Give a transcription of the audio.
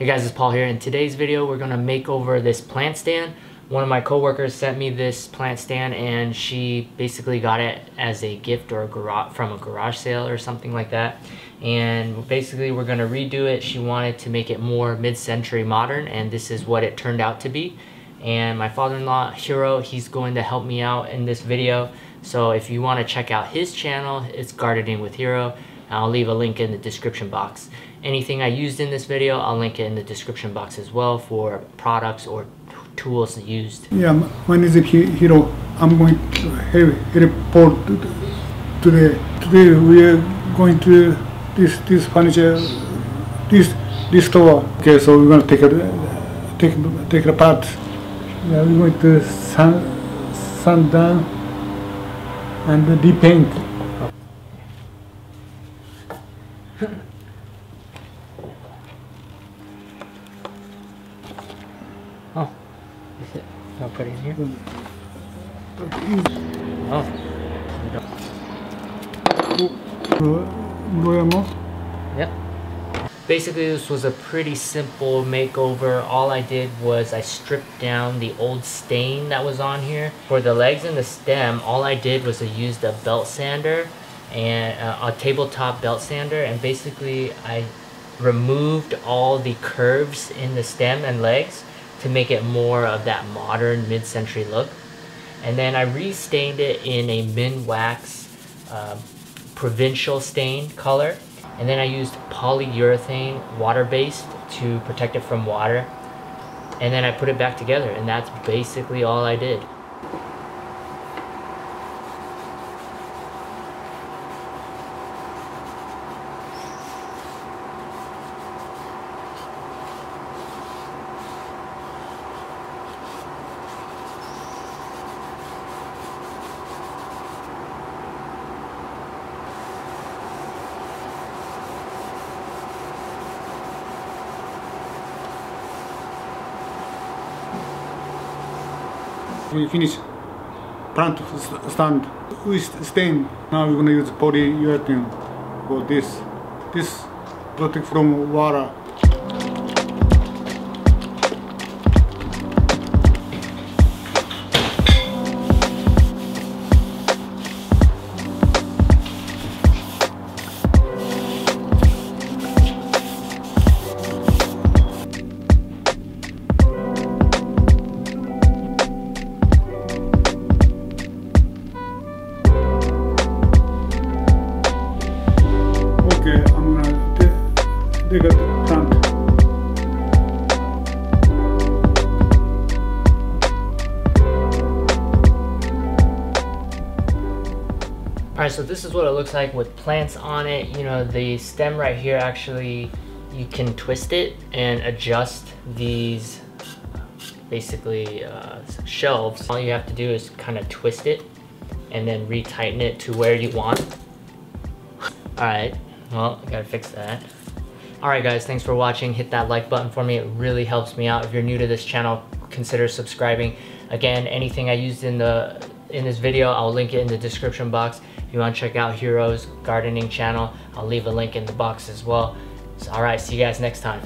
Hey guys, it's Paul here. In today's video, we're gonna make over this plant stand. One of my coworkers sent me this plant stand and she basically got it as a gift or from a garage sale or something like that. And basically we're gonna redo it. She wanted to make it more mid-century modern, and this is what it turned out to be. And my father-in-law, HIRO, he's going to help me out in this video. So if you wanna check out his channel, it's Gardening with HIRO. I'll leave a link in the description box. Anything I used in this video, I'll link it in the description box as well for products or tools used. Yeah, my name is HIRO. I'm going to have a report today. Today we are going to this furniture, this store. Okay, so we're going to take it apart. Yeah, we're going to sand down and repaint. Oh, is it? I'll put it in here. Oh. Yep. Basically, this was a pretty simple makeover. All I did was I stripped down the old stain that was on here. For the legs and the stem, all I did was I used a belt sander and a tabletop belt sander, and basically I removed all the curves in the stem and legs to make it more of that modern mid-century look. And then I re-stained it in a min wax provincial stain color, and then I used polyurethane water-based to protect it from water, and then I put it back together, and that's basically all I did. We finish plant stand with stain. Now we're going to use polyurethane for this. This protect from water. Take a plant. Alright, so this is what it looks like with plants on it. You know, the stem right here, actually, you can twist it and adjust these basically shelves. All you have to do is kind of twist it and then retighten it to where you want. Alright, well, I gotta fix that. Alright guys, thanks for watching. Hit that like button for me. It really helps me out. If you're new to this channel, consider subscribing. Again, anything I used in this video, I'll link it in the description box. If you want to check out HIRO's gardening channel, I'll leave a link in the box as well. So, alright, see you guys next time.